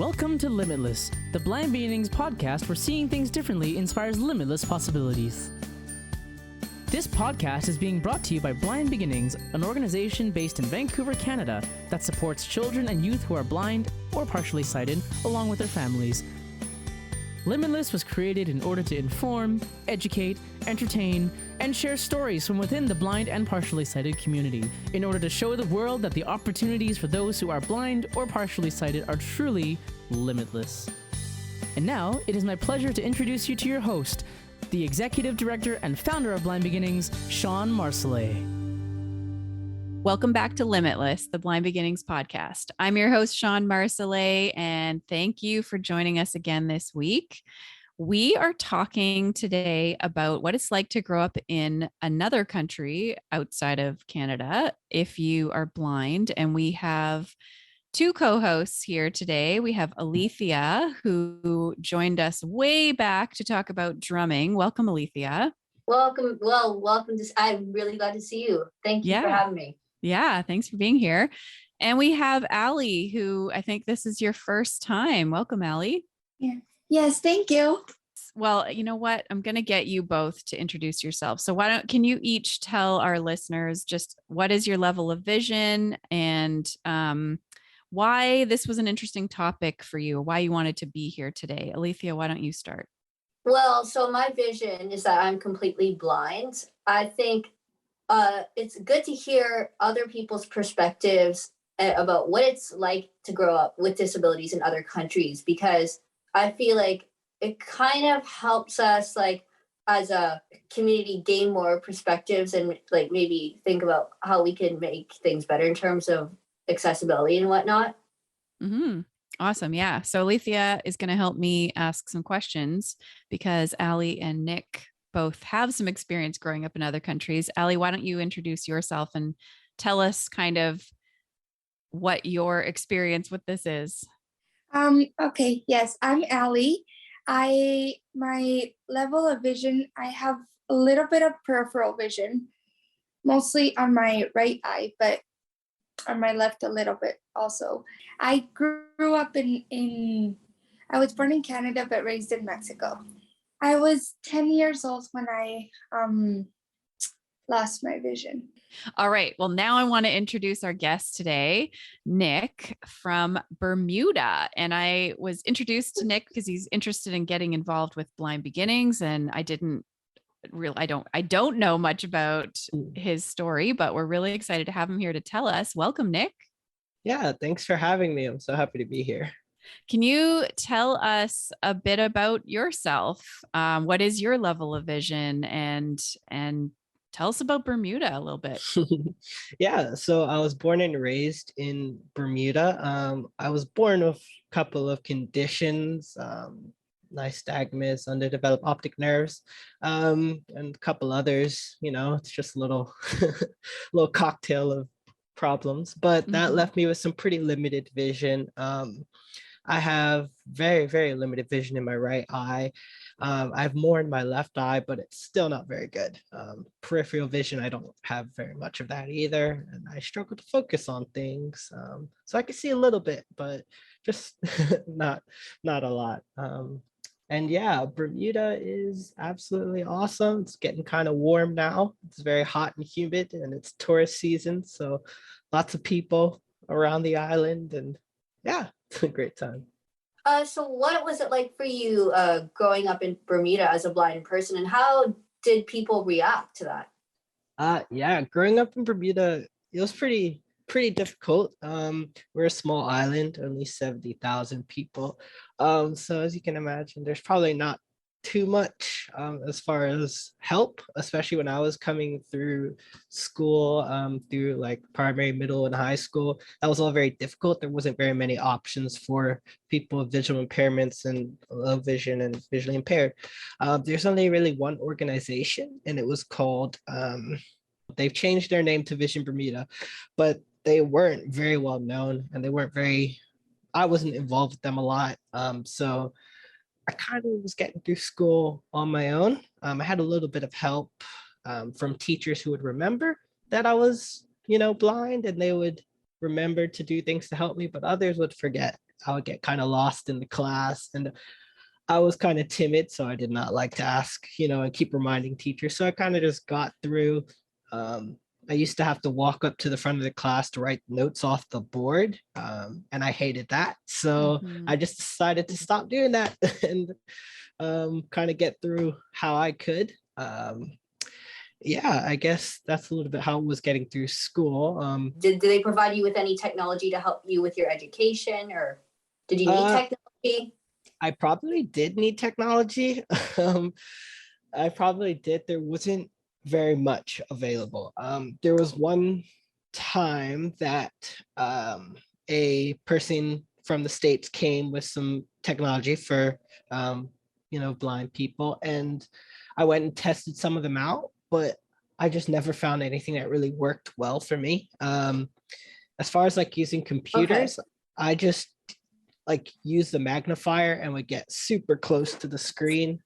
Welcome to Limitless, the BlindBeginnings podcast where seeing things differently inspires limitless possibilities. This podcast is being brought to you by BlindBeginnings, an organization based in Vancouver, Canada, that supports children and youth who are blind or partially sighted, along with their families. Limitless was created in order to inform, educate, entertain, and share stories from within the blind and partially sighted community in order to show the world that the opportunities for those who are blind or partially sighted are truly limitless. And now, it is my pleasure to introduce you to your host, the Executive Director and founder of BlindBeginnings, Shawn Marcellet. Welcome back to Limitless, the BlindBeginnings podcast. I'm your host, Shawn Marcellet, and thank you for joining us again this week. We are talking today about what it's like to grow up in another country outside of Canada if you are blind. And we have two co-hosts here today. We have Alethea, who joined us way back to talk about drumming. Welcome, Alethea. Welcome. Welcome. I'm really glad to see you. Thank you for having me. Yeah, thanks for being here. And we have Aly, who I think this is your first time. Welcome, Aly. Yeah. Yes, thank you. Well, you know what? I'm going to get you both to introduce yourselves. So can you each tell our listeners just what is your level of vision and why this was an interesting topic for you, or why you wanted to be here today? Alethea, why don't you start? Well, so my vision is that I'm completely blind. I think it's good to hear other people's perspectives about what it's like to grow up with disabilities in other countries, because I feel like it kind of helps us, like, as a community, gain more perspectives and like maybe think about how we can make things better in terms of accessibility and whatnot. Mm-hmm. Awesome. Yeah. So Alethea is going to help me ask some questions because Aly and Nick both have some experience growing up in other countries. Aly, why don't you introduce yourself and tell us kind of what your experience with this is? Okay. Yes, I'm Aly. My level of vision, I have a little bit of peripheral vision, mostly on my right eye, but on my left a little bit also. I grew up I was born in Canada, but raised in Mexico. I was 10 years old when I lost my vision. All right. Well, now I want to introduce our guest today, Nick from Bermuda. And I was introduced to Nick because he's interested in getting involved with BlindBeginnings. And I don't know much about his story, but we're really excited to have him here to tell us. Welcome, Nick. Yeah, thanks for having me. I'm so happy to be here. Can you tell us a bit about yourself? What is your level of vision, and tell us about Bermuda a little bit. Yeah, so I was born and raised in Bermuda. I was born with a couple of conditions, nystagmus, underdeveloped optic nerves, and a couple others. It's just a little little cocktail of problems, but that left me with some pretty limited vision. I have very, very limited vision in my right eye. I have more in my left eye, but it's still not very good. Peripheral vision, I don't have very much of that either. And I struggle to focus on things. So I can see a little bit, but just not a lot. And yeah, Bermuda is absolutely awesome. It's getting kind of warm now. It's very hot and humid, and it's tourist season. So lots of people around the island, and yeah, it's a great time. So what was it like for you growing up in Bermuda as a blind person, and how did people react to that? Yeah, growing up in Bermuda, it was pretty difficult. We're a small island, only 70,000 people. So as you can imagine, there's probably not too much as far as help, especially when I was coming through school, through like primary, middle, and high school. That was all very difficult. There wasn't very many options for people with visual impairments and low vision and visually impaired. There's only really one organization, and it was called, they've changed their name to Vision Bermuda, but they weren't very well known, and I wasn't involved with them a lot. So I kind of was getting through school on my own. I had a little bit of help from teachers who would remember that I was, blind, and they would remember to do things to help me, but others would forget. I would get kind of lost in the class, and I was kind of timid, so I did not like to ask, and keep reminding teachers. So I kind of just got through. I used to have to walk up to the front of the class to write notes off the board, and I hated that. So I just decided to stop doing that and kind of get through how I could. Yeah, I guess that's a little bit how I was getting through school. Did they provide you with any technology to help you with your education, or did you need technology? I probably did need technology. I probably did. There wasn't very much available. There was one time that a person from the States came with some technology for blind people, and I went and tested some of them out, but I just never found anything that really worked well for me. As far as like using computers, I just like use the magnifier and would get super close to the screen,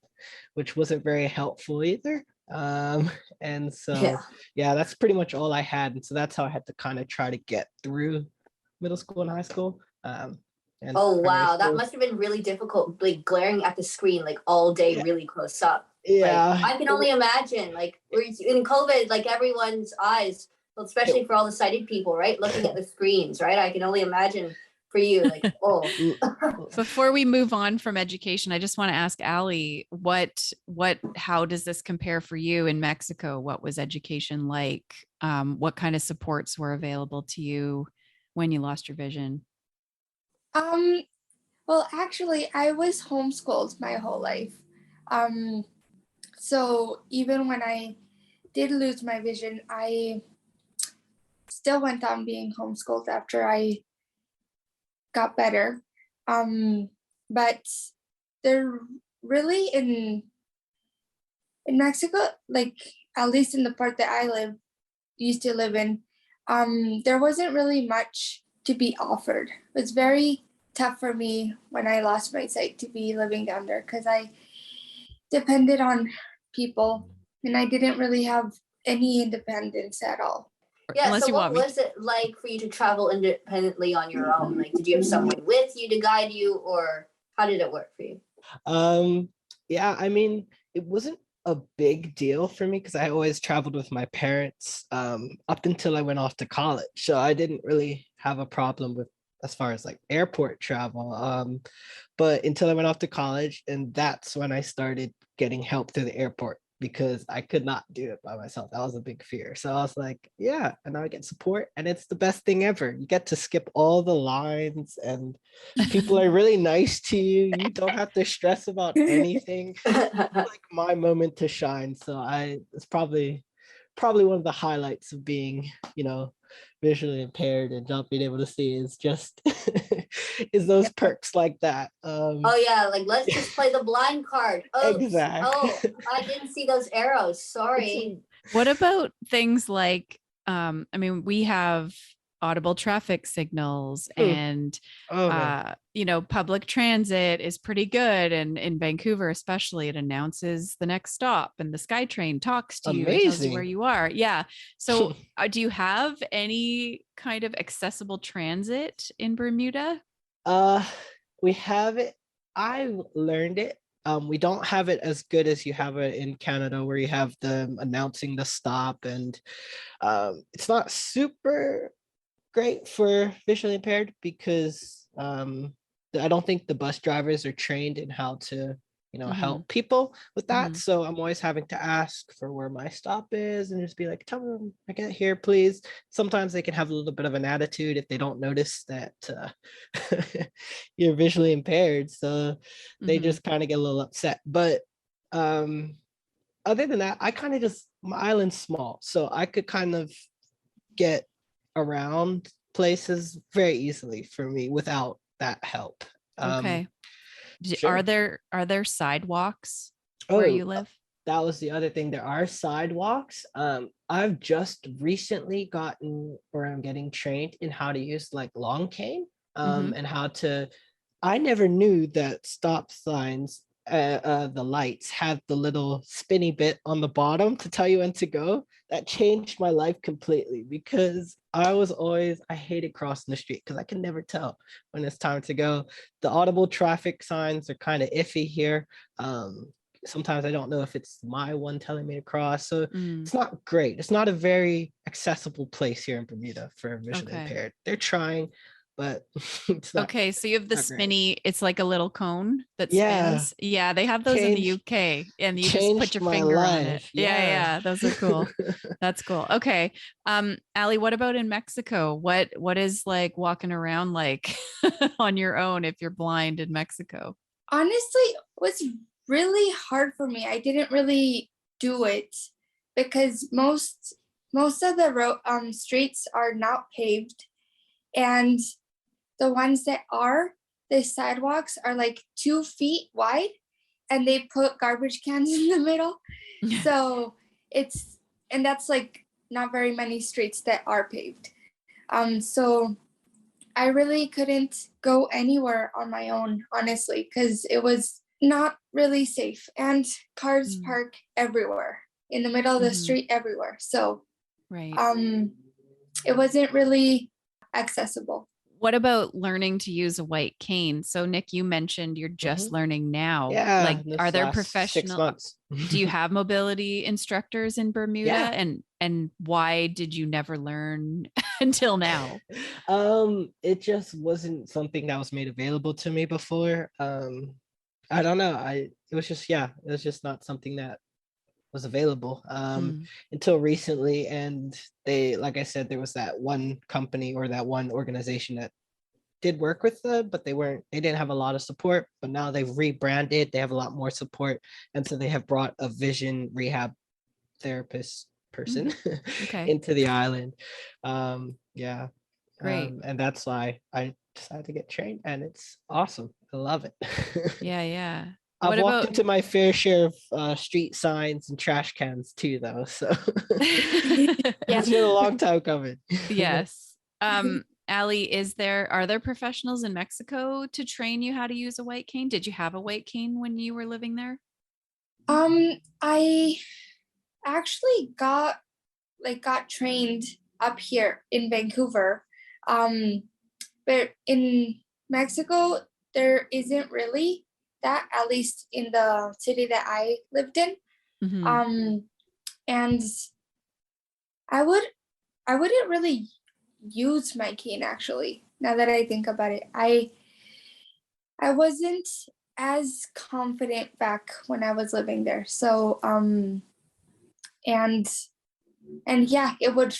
which wasn't very helpful either. And so yeah, that's pretty much all I had. And so that's how I had to kind of try to get through middle school and high school. And oh primary wow, that school. must have been really difficult, like glaring at the screen like all day, really close up. Yeah, like, I can only imagine, like in COVID, like everyone's eyes, well, especially for all the sighted people, right, looking at the screens, right? I can only imagine for you, like, oh. Before we move on from education, I just want to ask Aly, how does this compare for you in Mexico? What was education like? What kind of supports were available to you when you lost your vision? Well, actually, I was homeschooled my whole life. So even when I did lose my vision, I still went on being homeschooled after I got better. But they're really in Mexico, like at least in the part that I used to live in, there wasn't really much to be offered. It was very tough for me when I lost my sight to be living down there because I depended on people and I didn't really have any independence at all. Yeah, so what was it like for you to travel independently on your own? Like, did you have someone with you to guide you, or how did it work for you? Yeah, I mean, it wasn't a big deal for me because I always traveled with my parents up until I went off to college. So I didn't really have a problem with as far as like airport travel. But until I went off to college, and that's when I started getting help through the airport because I could not do it by myself. That was a big fear. So I was like, yeah, and now I get support, and it's the best thing ever. You get to skip all the lines, and people are really nice to you. You don't have to stress about anything. Like my moment to shine. So it's probably one of the highlights of being, visually impaired and not being able to see is just is those perks like that. Oh yeah, like let's just play the blind card. Oops. Exactly. Oh, I didn't see those arrows. Sorry. What about things like we have audible traffic signals and public transit is pretty good, and in Vancouver especially it announces the next stop and the SkyTrain talks to you and tells you where you are. So do you have any kind of accessible transit in Bermuda? We have it. I learned it. We don't have it as good as you have it in Canada, where you have them announcing the stop, and it's not super great for visually impaired because I don't think the bus drivers are trained in how to help people with that. So I'm always having to ask for where my stop is and just be like, tell them I get here, please. Sometimes they can have a little bit of an attitude if they don't notice that you're visually impaired, so they just kind of get a little upset. But other than that, I kind of just, my island's small, so I could kind of get around places very easily for me without that help. Sure. Are there sidewalks where you live? That was the other thing. There are sidewalks. I've just recently gotten, or I'm getting trained in how to use like long cane and how to, I never knew that stop signs the lights have the little spinny bit on the bottom to tell you when to go. That changed my life completely because I hated crossing the street because I can never tell when it's time to go. The audible traffic signs are kind of iffy here. Sometimes I don't know if it's my one telling me to cross. So Mm, it's not great. It's not a very accessible place here in Bermuda for vision okay. impaired. They're trying, but it's not, Okay, so you have the not great. spinny, it's like a little cone that Yeah, spins. Yeah, they have those in the changed UK and you just put changed your my finger on it. life. Yeah, Yeah. yeah, those are cool. That's cool. Okay. Aly, what about in Mexico? What is like walking around like on your own if you're blind in Mexico? Honestly, it was really hard for me. I didn't really do it because most of the streets are not paved, and the ones that are, the sidewalks are like 2 feet wide, and they put garbage cans in the middle. So it's, and that's like not very many streets that are paved. So I really couldn't go anywhere on my own, honestly, because it was not really safe, and cars Mm, park everywhere in the middle of the mhm, street everywhere. So right. it wasn't really accessible. What about learning to use a white cane? So Nick, you mentioned you're just Mhm. learning now. Yeah, Like, are this there last 6 professional, months. do you have mobility instructors in Bermuda? Yeah. And why did you never learn until now? It just wasn't something that was made available to me before. I don't know. It was just, yeah, it was just not something that was available Mm, until recently. And they, like I said, there was that one company or that one organization that did work with them, but they didn't have a lot of support. But now they've rebranded, they have a lot more support. And so they have brought a vision rehab therapist person mm, okay, into the island. Yeah. great. And that's why I decided to get trained, and it's awesome. I love it. Yeah, yeah. I've What walked about into my fair share of street signs and trash cans too, though. So Yeah. it's been a long time coming. yes. Aly, are there professionals in Mexico to train you how to use a white cane? Did you have a white cane when you were living there? I actually got trained up here in Vancouver. Um, but in Mexico, there isn't really that, at least in the city that I lived in. Mhm. Um, and I would I wouldn't really use my cane, actually. Now that I think about it, I wasn't as confident back when I was living there. So and yeah, it would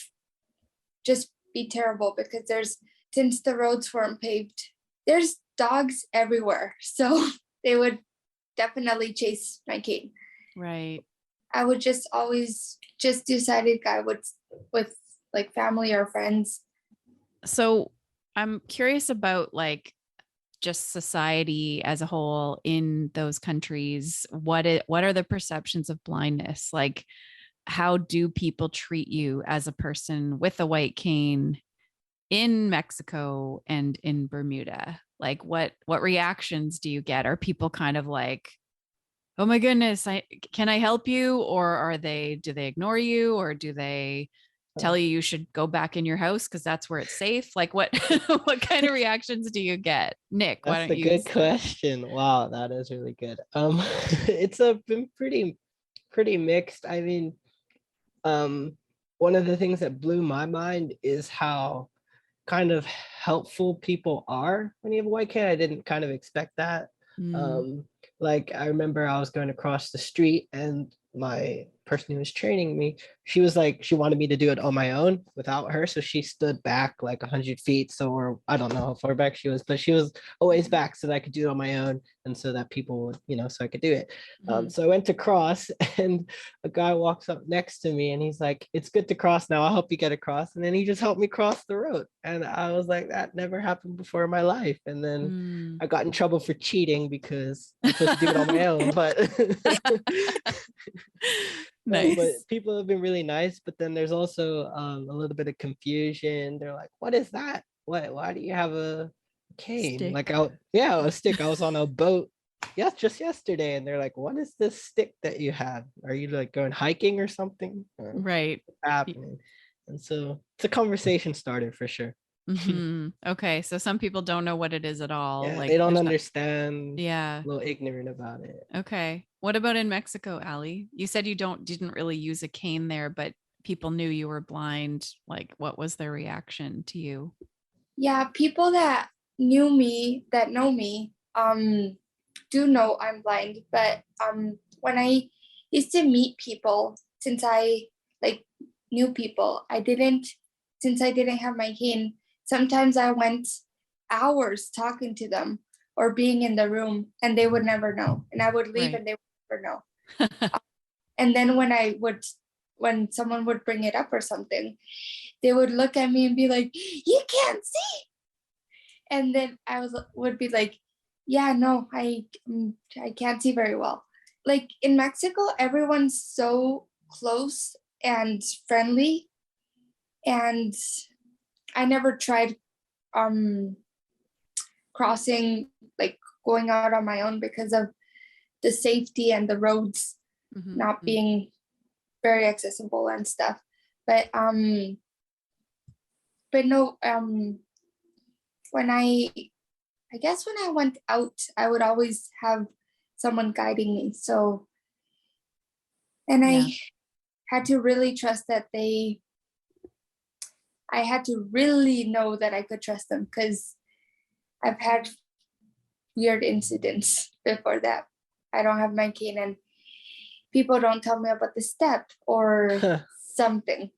just be terrible because since the roads weren't paved, there's dogs everywhere. So they would definitely chase my cane. Right. I would just always just decided I would with like family or friends. So I'm curious about like just society as a whole in those countries. What are the perceptions of blindness? Like, how do people treat you as a person with a white cane in Mexico and in Bermuda? Like, what reactions do you get? Are people kind of like, oh my goodness, can I help you? Or do they ignore you, or do they tell you should go back in your house because that's where it's safe? Like, what what kind of reactions do you get? Nick, why That's don't a you good start? question. Wow, that is really good. It's been pretty mixed. I mean, um, one of the things that blew my mind is how kind of helpful people are when you have a white kid. I didn't kind of expect that. Mm, Um, like I remember I was going across the street and my person who was training me, she was like, she wanted me to do it on my own without her. So she stood back like 100 feet. So, or I don't know how far back she was, but she was always back so that I could do it on my own. And so that people would, so I could do it. mhm. So I went to cross and a guy walks up next to me and he's like, it's good to cross now. I'll help you get across. And then he just helped me cross the road. And I was like, that never happened before in my life. And then Mm. I got in trouble for cheating because I'm supposed to do it on my own. But but Nice. people have been really nice. But then there's also a little bit of confusion. They're like, what is that? Why do you have a cane? Like Stick. yeah, a stick. I was on a boat yeah, just yesterday. And they're like, what is this stick that you have? Are you like going hiking or something? Right. What's happening? And so it's a conversation starter for sure. Okay. So some people don't know what it is at all. Yeah, Like they don't there's not, understand, yeah. a little ignorant about it. Okay. What about in Mexico, Aly? You said you didn't really use a cane there, but people knew you were blind. Like what was their reaction to you? Yeah, people that know me, do know I'm blind. But when I used to meet people, since I like knew people, since I didn't have my cane, sometimes I went hours talking to them or being in the room and they would never know. And I would leave Right. and they would never know. And then when someone would bring it up or something, they would look at me and be like, "You can't see." And then would be like, "Yeah, no, I can't see very well." Like in Mexico, everyone's so close and friendly, and I never tried crossing, like going out on my own because of the safety and the roads not being very accessible and stuff. But no, when I guess when I went out, I would always have someone guiding me. So, and Yeah. I had to really trust that I had to really know that I could trust them, because I've had weird incidents before that. I don't have my cane and people don't tell me about the step or something.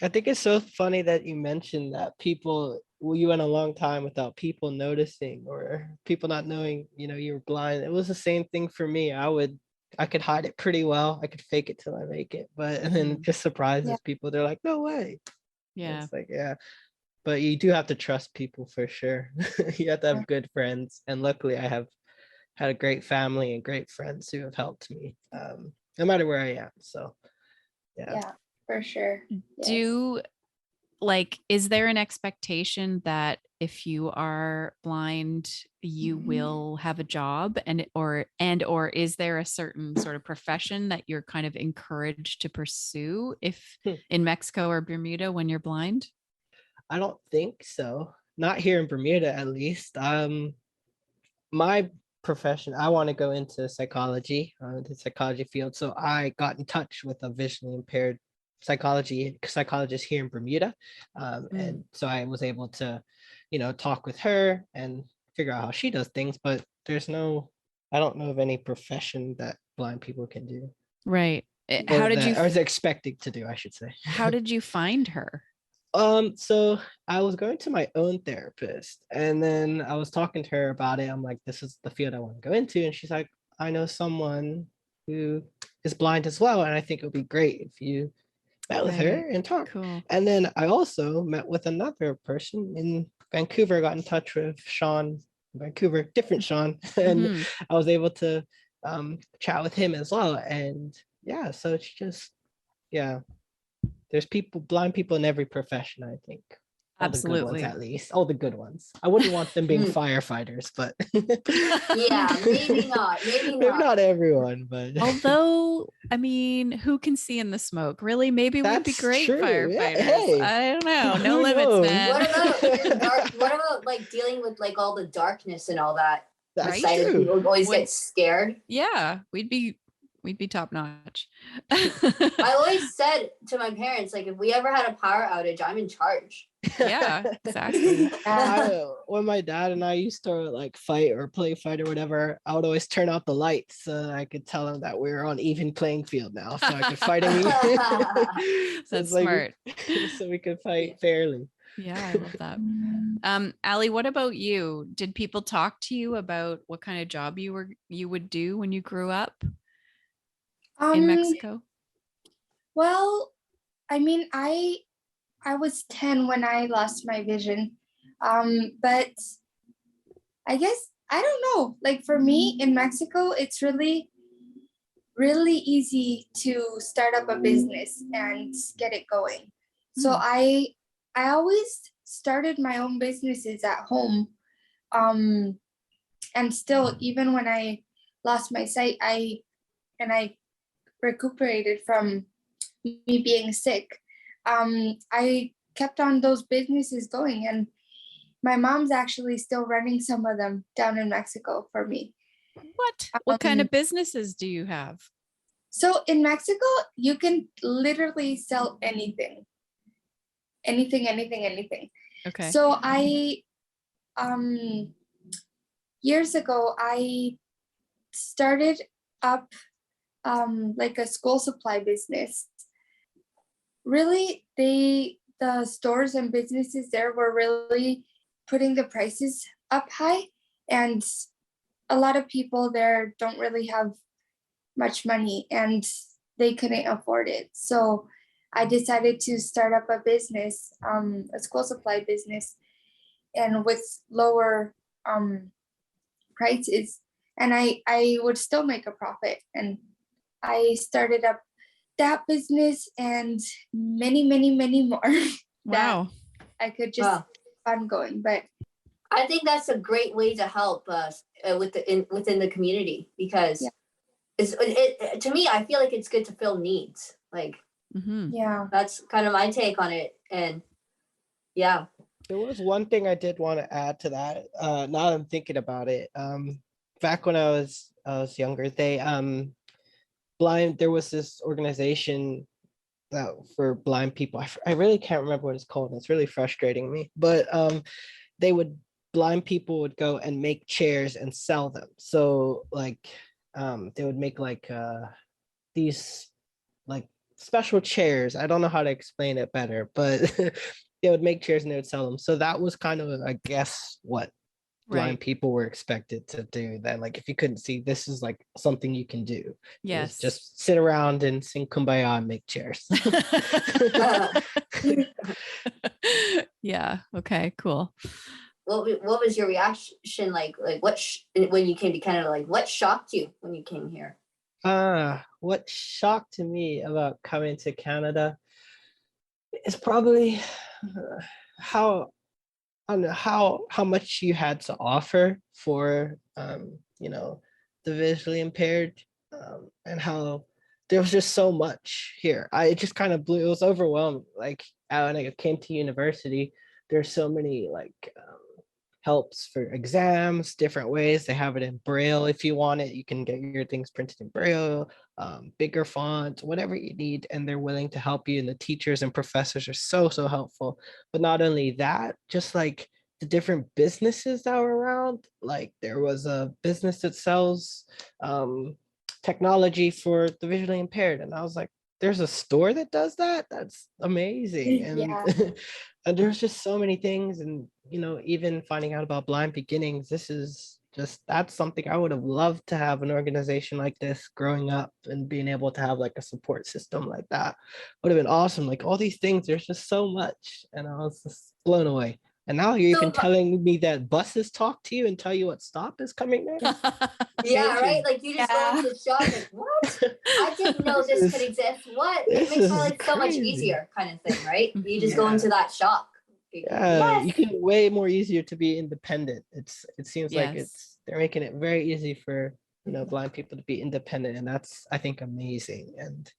I think it's so funny that you mentioned that you went a long time without people noticing or people not knowing, you were blind. It was the same thing for me. I could hide it pretty well. I could fake it till I make it, and then it just surprises people. They're like, no way. Yeah. It's like, yeah, but you do have to trust people for sure. You have to have good friends. And luckily I have had a great family and great friends who have helped me, no matter where I am. So Yeah, for sure. Is there an expectation that if you are blind, you will have a job or is there a certain sort of profession that you're kind of encouraged to pursue if in Mexico or Bermuda when you're blind? I don't think so. Not here in Bermuda, at least. My profession, I want to go into psychology, the psychology field. So I got in touch with a visually impaired psychologist here in Bermuda. And so I was able to, talk with her and figure out how she does things, but I don't know of any profession that blind people can do. Right. Or is expected to do, I should say. How did you find her? So I was going to my own therapist and then I was talking to her about it. I'm like, this is the field I want to go into. And she's like, I know someone who is blind as well. And I think it would be great if you met with her and talk. Cool. And then I also met with another person in Vancouver. I got in touch with Shawn, Vancouver, different Shawn. And I was able to chat with him as well. And yeah, so it's just, yeah. There's blind people in every profession, I think. All Absolutely. The good ones, at least. All the good ones. I wouldn't want them being firefighters, but yeah, maybe not. Maybe not everyone, but although, I mean, who can see in the smoke? Really? Maybe we'd be great firefighters. Yeah, hey, I don't know. No limits, man. What about like dealing with like all the darkness and all that? That's true. People always get scared. Yeah, we'd be top notch. I always said to my parents, like, if we ever had a power outage, I'm in charge. Yeah, exactly. When my dad and I used to like fight or play fight or whatever, I would always turn out the lights so I could tell them that we were on even playing field now, so I could fight him. That's smart. So we could fight fairly. Yeah, I love that. Aly, what about you? Did people talk to you about what kind of job you would do when you grew up in Mexico? Well, I mean, I was 10 when I lost my vision. But I guess, I don't know, like for me in Mexico, it's really, really easy to start up a business and get it going. So I always started my own businesses at home. and still, even when I lost my sight, I recuperated from me being sick. I kept on those businesses going, and my mom's actually still running some of them down in Mexico for me. What kind of businesses do you have? So in Mexico, you can literally sell anything. Okay. So I years ago I started up like a school supply business. Really, the stores and businesses there were really putting the prices up high, and a lot of people there don't really have much money and they couldn't afford it. So I decided to start up a business, a school supply business, and with lower prices, and I would still make a profit. And I started up that business and many more Wow. that I could just ongoing. But I think that's a great way to help us within the community, because it to me, I feel like it's good to fill needs. Like, that's kind of my take on it. And yeah, there was one thing I did want to add to that. Now that I'm thinking about it, back when I was younger, they there was this organization that for blind people. I really can't remember what it's called. It's really frustrating me. But blind people would go and make chairs and sell them. So like they would make like these like special chairs. I don't know how to explain it better, but they would make chairs and they would sell them. So that was kind of, I guess, what blind people were expected to do then. Like if you couldn't see, this is like something you can do. Yes. Just sit around and sing Kumbaya and make chairs. Yeah. Okay, cool. What was your reaction like when you came to Canada? Like, what shocked you when you came here? What shocked me about coming to Canada is probably how much you had to offer for the visually impaired, and how there was just so much here. It just kind of it was overwhelming. Like when I came to university, there's so many helps for exams, different ways. They have it in Braille if you want it. You can get your things printed in Braille, bigger fonts, whatever you need, and they're willing to help you. And the teachers and professors are so helpful. But not only that, just like the different businesses that were around. Like there was a business that sells technology for the visually impaired, and I was like, there's a store that does that? That's amazing. And and there's just so many things. And even finding out about BlindBeginnings, that's something I would have loved to have, an organization like this growing up, and being able to have like a support system like that would have been awesome. Like all these things, there's just so much, and I was just blown away. And now you're even telling me that buses talk to you and tell you what stop is coming next. Yeah, right? Like you just go into the shop like, what? I didn't know this could exist. What? It makes my life so much easier, kind of thing, right? You just go into that shop. Yeah, you can way more easier to be independent. It seems like they're making it very easy for blind people to be independent, and that's, I think, amazing. And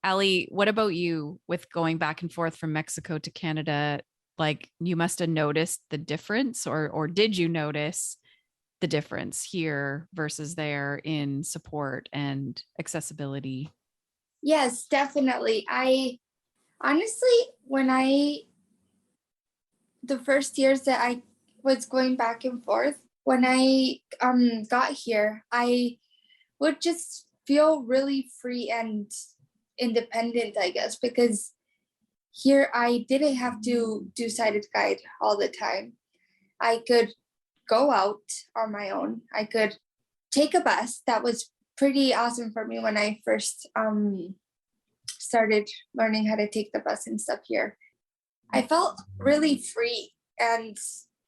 Aly, what about you with going back and forth from Mexico to Canada? Like you must have noticed the difference, or did you notice the difference here versus there in support and accessibility? Yes, definitely. I honestly, the first years that I was going back and forth, when I got here, I would just feel really free and independent, I guess, because here I didn't have to do sighted guide all the time. I could go out on my own. I could take a bus. That was pretty awesome for me when I first started learning how to take the bus and stuff here. I felt really free, and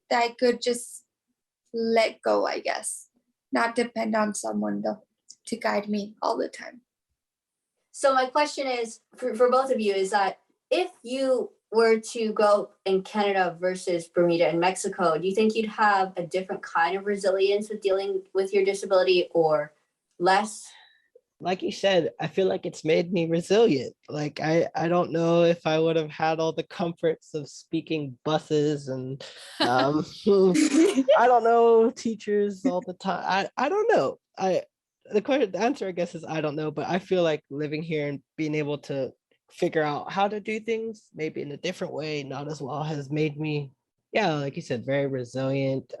that I could just let go, I guess, not depend on someone to guide me all the time. So my question is for both of you is that if you were to go in Canada versus Bermuda and Mexico, do you think you'd have a different kind of resilience with dealing with your disability or less? Like you said, I feel like it's made me resilient. Like I don't know if I would have had all the comforts of speaking buses and I don't know, teachers all the time. I don't know. The answer I guess is I don't know, but I feel like living here and being able to figure out how to do things maybe in a different way, not as well, has made me, yeah, like you said, very resilient.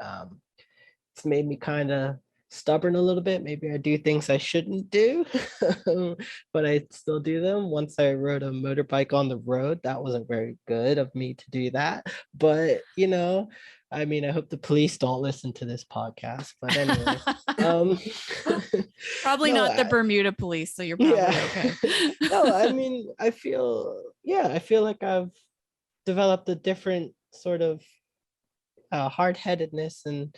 It's made me kind of stubborn a little bit. Maybe I do things I shouldn't do, but I still do them. Once I rode a motorbike on the road, that wasn't very good of me to do that. But I mean, I hope the police don't listen to this podcast. But anyway, um, Probably no, not the I- Bermuda police, so you're probably yeah. okay. No, I mean, I feel like I've developed a different sort of hard-headedness, and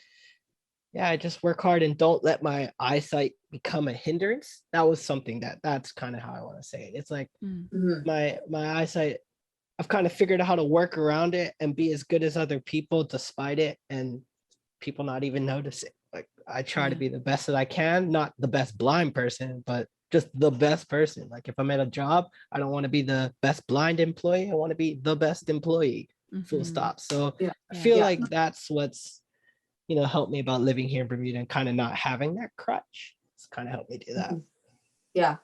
yeah, I just work hard and don't let my eyesight become a hindrance. That was something that's kind of how I want to say it. It's like Mm. Mhm. my eyesight, I've kind of figured out how to work around it and be as good as other people despite it, and people not even notice it. Like I try to Yeah. be the best that I can, not the best blind person, but just the best person. Like if I'm at a job, I don't want to be the best blind employee. I want to be the best employee. Full Mhm. stop. So Yeah. I Yeah. feel Yeah. like that's what's helped me about living here in Bermuda and kind of not having that crutch. It's kind of helped me do that. Mhm. Yeah.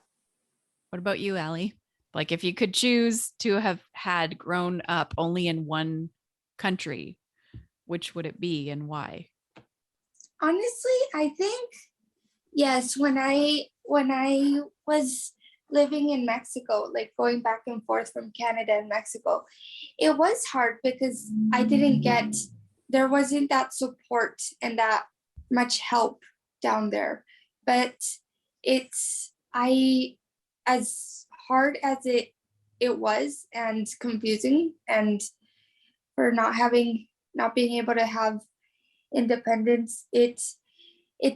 What about you, Allie? Like if you could choose to have had grown up only in one country, which would it be and why? Honestly, I think yes, when I was living in Mexico, like going back and forth from Canada and Mexico, it was hard because there wasn't that support and that much help down there. But it's I as hard as it was and confusing and for not being able to have independence, it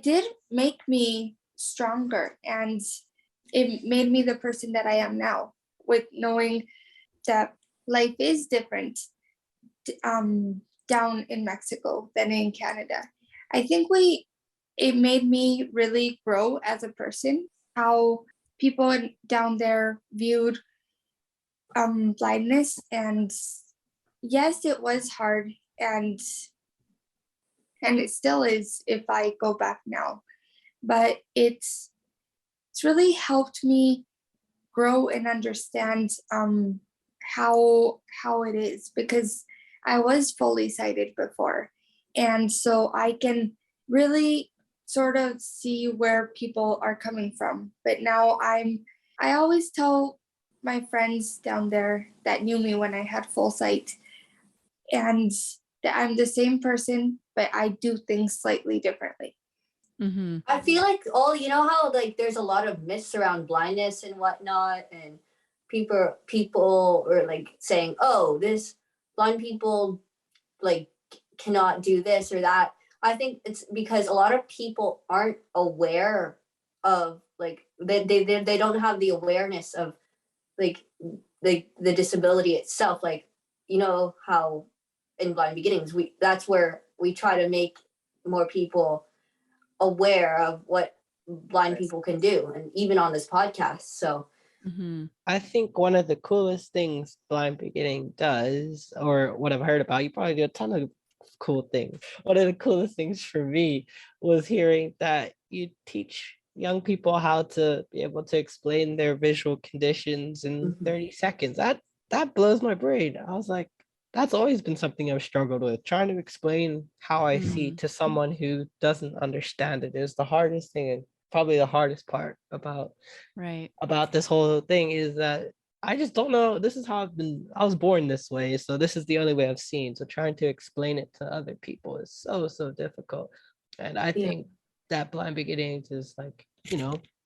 did make me stronger and it made me the person that I am now with knowing that life is different um, down in Mexico than in Canada. I think it made me really grow as a person, how people down there viewed blindness. And yes, it was hard and it still is if I go back now. But it's really helped me grow and understand how it is because I was fully sighted before, and so I can really sort of see where people are coming from. But now I always tell my friends down there that knew me when I had full sight, and that I'm the same person, but I do things slightly differently. Mm-hmm. I feel like how like there's a lot of myths around blindness and whatnot, and people are like saying, oh, this blind people like cannot do this or that. I think it's because a lot of people aren't aware of like they don't have the awareness of like the disability itself. Like how in Blind Beginnings that's where we try to make more people aware of what blind people can do, and even on this podcast. So Mm-hmm. I think one of the coolest things Blind Beginning does, or what I've heard about, you probably do a ton of cool things. One of the coolest things for me was hearing that you teach young people how to be able to explain their visual conditions in 30 seconds. That blows my brain. I was like, that's always been something I've struggled with. Trying to explain how I see to someone who doesn't understand it is the hardest thing, and probably the hardest part about this whole thing is that I just don't know. This is how I was born this way, so this is the only way I've seen. So trying to explain it to other people is so difficult. And I think that Blind Beginnings is like,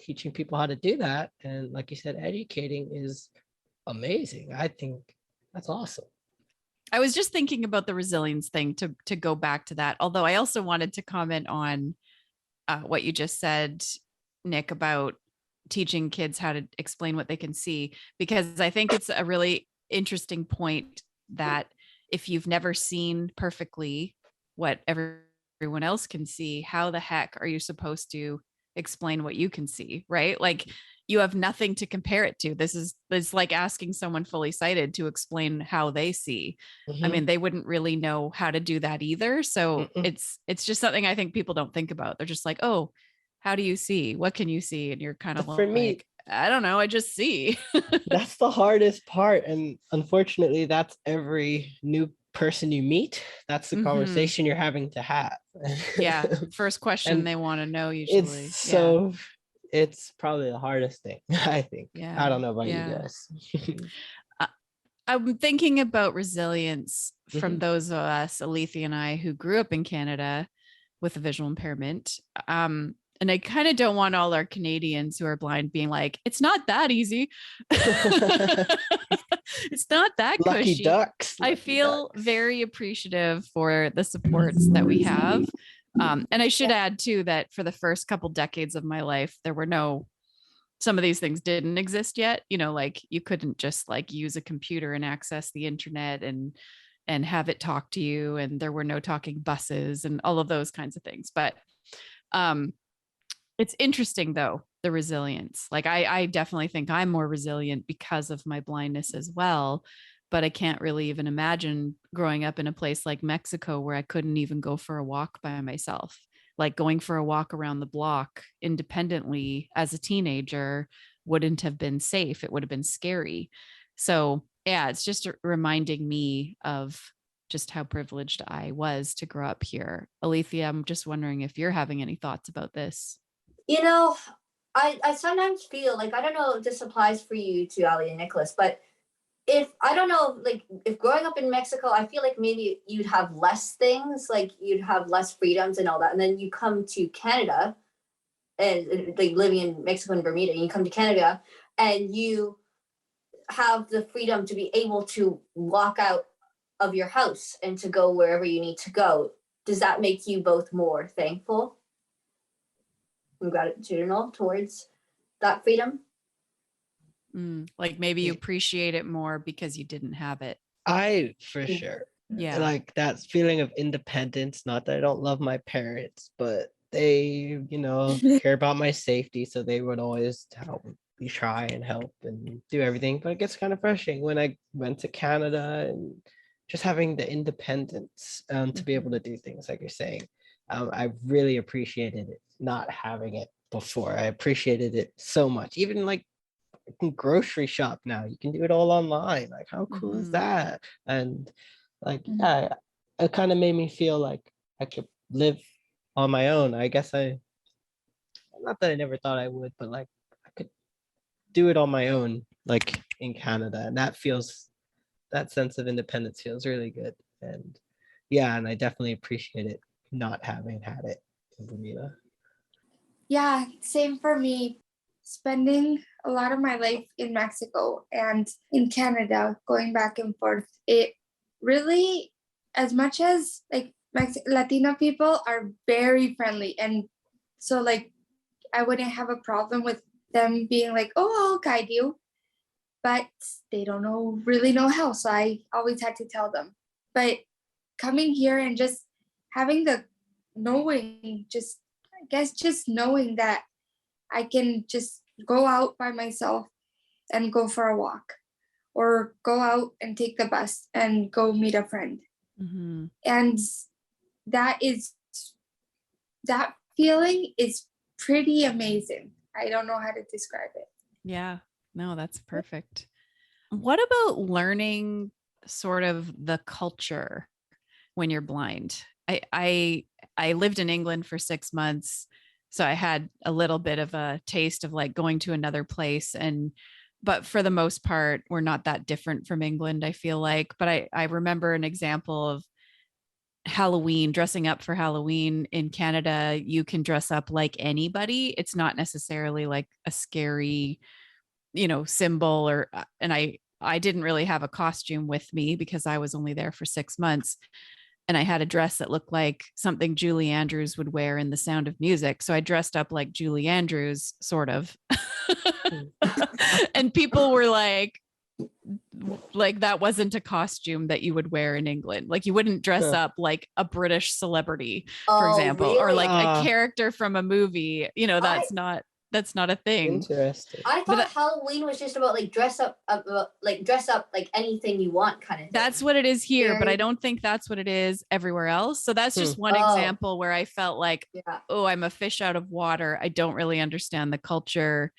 teaching people how to do that. And like you said, educating is amazing. I think that's awesome. I was just thinking about the resilience thing to go back to that. Although I also wanted to comment on what you just said, Nick, about teaching kids how to explain what they can see, because I think it's a really interesting point that if you've never seen perfectly what everyone else can see, how the heck are you supposed to explain what you can see, right? Like you have nothing to compare it to. It's like asking someone fully sighted to explain how they see. I mean, they wouldn't really know how to do that either. So it's just something I think people don't think about. They're just like, oh, how do you see? What can you see? And you're kind of For me, like, I don't know. I just see. that's the hardest part. And unfortunately, that's every new person you meet. That's the conversation you're having to have. Yeah. First question And they want to know usually. It's probably the hardest thing, I think. Yeah. I don't know about you Yeah. guys. I'm thinking about resilience from those of us, Alethea and I, who grew up in Canada with a visual impairment. And I kind of don't want all our Canadians who are blind being like, it's not that easy. It's not that Lucky cushy. ducks. I feel very appreciative for the supports that we have. And I should add too, that for the first couple decades of my life, some of these things didn't exist yet. You know, like you couldn't just like use a computer and access the internet and have it talk to you. And there were no talking buses and all of those kinds of things. But it's interesting though, the resilience. Like I definitely think I'm more resilient because of my blindness as well. But I can't really even imagine growing up in a place like Mexico where I couldn't even go for a walk by myself. Like going for a walk around the block independently as a teenager wouldn't have been safe. It would have been scary. So yeah, it's just reminding me of just how privileged I was to grow up here. Alethea, I'm just wondering if you're having any thoughts about this. You know, I sometimes feel like, I don't know if this applies for you to Aly and Nicholas, but if growing up in Mexico, I feel like maybe you'd have less things, like you'd have less freedoms and all that. And then you come to Canada and like living in Mexico and Bermuda, and you come to Canada and you have the freedom to be able to walk out of your house and to go wherever you need to go. Does that make you both more thankful and gratitudinal towards that freedom? Like maybe you appreciate it more because you didn't have it. For sure. Yeah. Like that feeling of independence, not that I don't love my parents, but they, care about my safety. So they would always help me try and help and do everything. But it gets kind of frustrating when I went to Canada and just having the independence to be able to do things like you're saying. I really appreciated it not having it before. I appreciated it so much. Even like you can grocery shop now. You can do it all online. Like, how cool is that? And like, yeah, it kind of made me feel like I could live on my own. I guess not that I never thought I would, but like I could do it on my own, like in Canada. And that sense of independence feels really good. And yeah, and I definitely appreciate it not having had it in Bermuda. Yeah, same for me. Spending a lot of my life in Mexico and in Canada, going back and forth, it really, as much as like Latino people are very friendly, and so like I wouldn't have a problem with them being like, oh, I'll guide you, but they don't really know how, so I always had to tell them. But coming here and just having the knowing, just knowing that I can just go out by myself and go for a walk, or go out and take the bus and go meet a friend. And that feeling is pretty amazing. I don't know how to describe it. Yeah, no, that's perfect. What about learning sort of the culture when you're blind? I lived in England for 6 months. So I had a little bit of a taste of like going to another place, but for the most part, we're not that different from England, I feel like. But I remember an example of Halloween, dressing up for Halloween in Canada. You can dress up like anybody. It's not necessarily like a scary, symbol and I didn't really have a costume with me because I was only there for 6 months. And I had a dress that looked like something Julie Andrews would wear in The Sound of Music. So I dressed up like Julie Andrews, sort of. And people were like, like that wasn't a costume that you would wear in England. Like you wouldn't dress Huh. up like a British celebrity, for Oh, example, or really? like a Ah, character from a movie. You know, I that's not a thing. interesting. I But thought Halloween was just about like dress up like anything you want kind of thing. that's what it is here, but I Very- don't think that's what it is everywhere else. So that's just one Oh. example where I felt like, Yeah. oh, I'm a fish out of water. I don't really understand the culture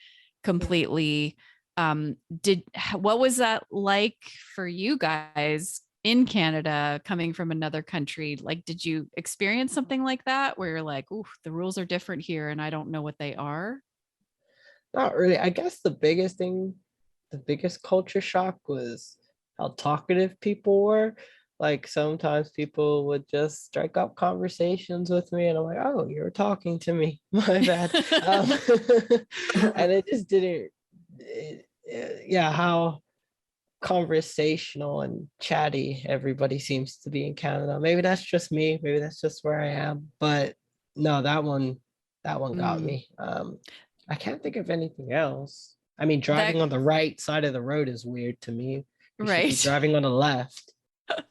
completely. What was that like for you guys in Canada coming from another country? Like, did you experience something like that where you're like, oh, the rules are different here and I don't know what they are? Not really. I guess the biggest culture shock was how talkative people were. Like sometimes people would just strike up conversations with me, and I'm like, "Oh, you're talking to me. My bad." And it just didn't. Yeah, how conversational and chatty everybody seems to be in Canada. Maybe that's just me. Maybe that's just where I am. But no, that one got Mm. me. I can't think of anything else. I mean, driving That on the right side of the road is weird to me. You should be right. driving on the left. Ac-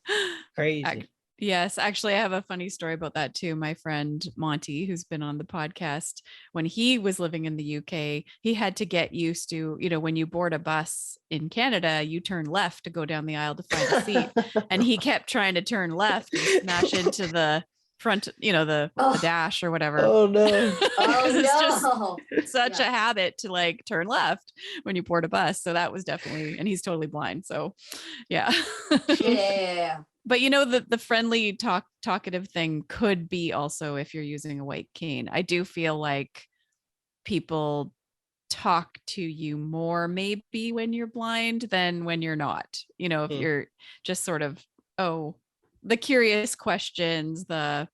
Crazy. Yes, actually, I have a funny story about that too. My friend Monty, who's been on the podcast, when he was living in the UK, he had to get used to, you know, when you board a bus in Canada, you turn left to go down the aisle to find a seat. And he kept trying to turn left and smash into the front, you know, the Oh. dash or whatever. Oh no. Because Oh it's just such Yeah. a habit to like turn left when you board a bus. So that was definitely, and he's totally blind. So yeah. Yeah. But you know, the friendly talkative thing could be also if you're using a white cane. I do feel like people talk to you more maybe when you're blind than when you're not. You know, if Hmm. you're just sort of, oh, the curious questions, the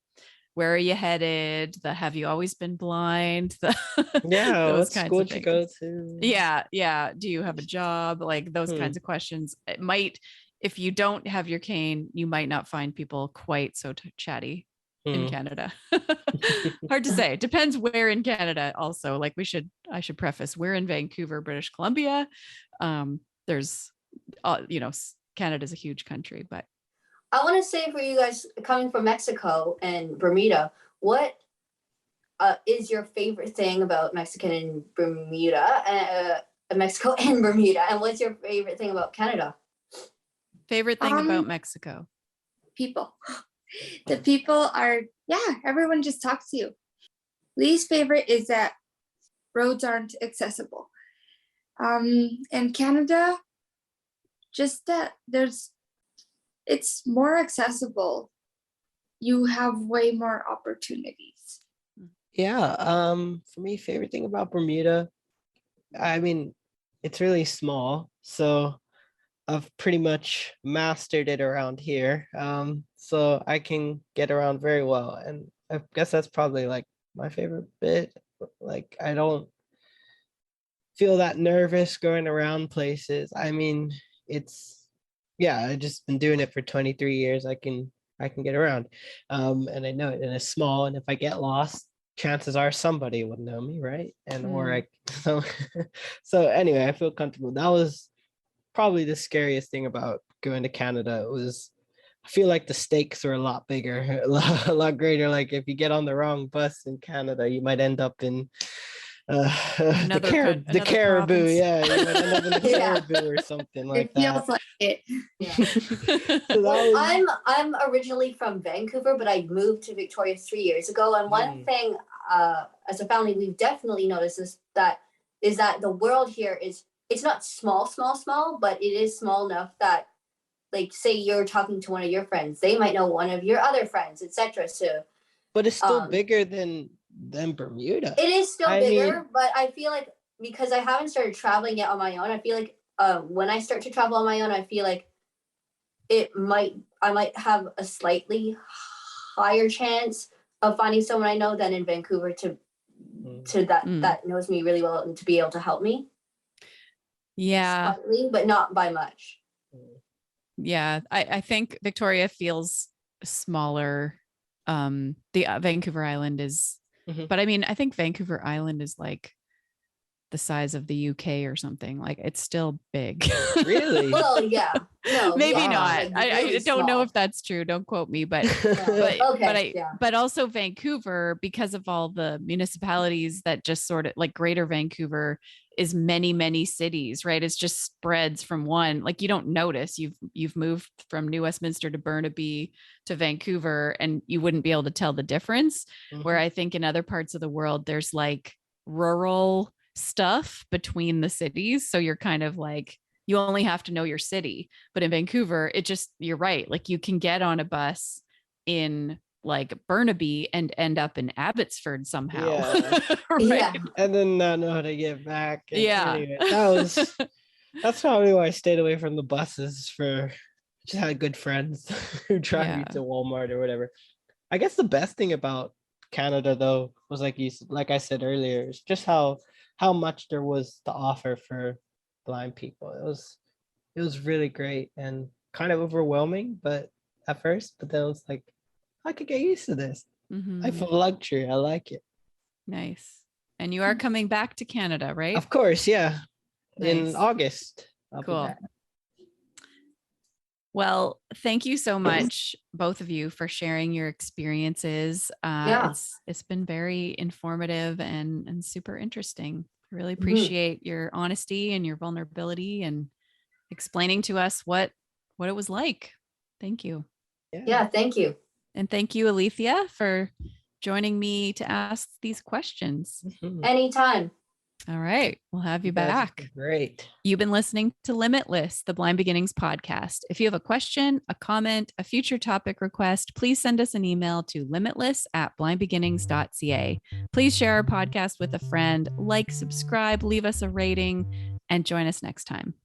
where are you headed, the have you always been blind, the Yeah, those what kinds school of did you things. go to? Yeah. Do you have a job? Like those Hmm. kinds of questions. It might, if you don't have your cane, you might not find people quite so chatty in Hmm. Canada. Hard to say. It depends where in Canada also. Like I should preface, we're in Vancouver, British Columbia. There's, you know, Canada's a huge country, but I want to say for you guys coming from Mexico and Bermuda, what is your favorite thing about Mexican and Bermuda? Mexico and Bermuda, and what's your favorite thing about Canada? favorite thing about Mexico? People. The people are, everyone just talks to you. Least favorite is that roads aren't accessible. In Canada, just that it's more accessible. You have way more opportunities. Yeah, for me, favorite thing about Bermuda, I mean, it's really small, so I've pretty much mastered it around here. So I can get around very well, and I guess that's probably like my favorite bit. Like I don't feel that nervous going around places. I mean, I've just been doing it for 23 years. I can get around. And I know it, and it's small, and if I get lost, chances are somebody would know me, right? And or I so so anyway, I feel comfortable. That was probably the scariest thing about going to Canada. It was, I feel like the stakes are a lot bigger, a lot greater. Like if you get on the wrong bus in Canada, you might end up in the Another caribou. province. Yeah, you might end up in the Yeah. caribou or something like It that. feels like it. Yeah. So that Well, was, I'm originally from Vancouver, but I moved to Victoria 3 years ago. And one thing, as a family, we've definitely noticed is that the world here it's not small, but it is small enough that, like, say you're talking to one of your friends, they might know one of your other friends, etc. So, but it's still bigger than Bermuda. it is still I bigger, mean, but I feel like because I haven't started traveling yet on my own, I feel like when I start to travel on my own, I feel like I might have a slightly higher chance of finding someone I know than in Vancouver to that knows me really well and to be able to help me. Yeah. Slightly, but not by much. Yeah. I think Victoria feels smaller. The Vancouver Island is, Mhm. but I mean, I think Vancouver Island is like the size of the UK or something. Like it's still big. Really? Well, yeah. No, Maybe yeah, not. like I really don't know small. if that's true. Don't quote me, but No. Okay, yeah. but also Vancouver, because of all the municipalities that just sort of like Greater Vancouver is many, many cities, right? It's just spreads from one. Like you don't notice you've moved from New Westminster to Burnaby to Vancouver, and you wouldn't be able to tell the difference. Where Mhm. I think in other parts of the world, there's like rural stuff between the cities. So you're kind of like, you only have to know your city. But in Vancouver, it just, you're right. Like you can get on a bus in like Burnaby and end up in Abbotsford somehow. Yeah. Right? Yeah. And then not know how to get back. And Yeah. anyway, that's probably why I stayed away from the buses. Just had good friends who drive me Yeah. to Walmart or whatever. I guess the best thing about Canada though was like I said earlier, it's just how much there was to offer for blind people. It was really great and kind of overwhelming, but at first, but then it was like I could get used to this. I Mhm. feel luxury. I like it. Nice. And you are coming back to Canada, right? Of course, yeah. In Nice. August. I'll be Cool. back. Well, thank you so much, both of you, for sharing your experiences. Yeah. It's been very informative and super interesting. I really Mhm. appreciate your honesty and your vulnerability and explaining to us what it was like. Thank you. Yeah, thank you. And thank you, Alethea, for joining me to ask these questions. Mhm. Anytime. All right. We'll have you guys are back. Great. You've been listening to Limitless, the Blind Beginnings podcast. If you have a question, a comment, a future topic request, please send us an email to limitless@blindbeginnings.ca. Please share our podcast with a friend, like, subscribe, leave us a rating, and join us next time.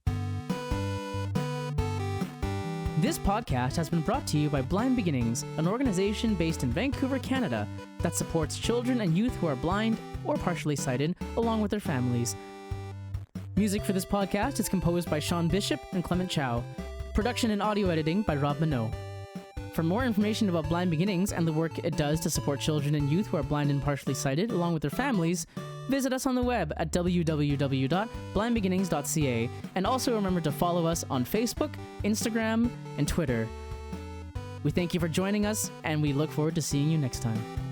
This podcast has been brought to you by Blind Beginnings, an organization based in Vancouver, Canada, that supports children and youth who are blind or partially sighted, along with their families. Music for this podcast is composed by Shawn Bishop and Clement Chow. Production and audio editing by Rob Minot. For more information about Blind Beginnings and the work it does to support children and youth who are blind and partially sighted, along with their families, visit us on the web at www.blindbeginnings.ca, and also remember to follow us on Facebook, Instagram, and Twitter. We thank you for joining us, and we look forward to seeing you next time.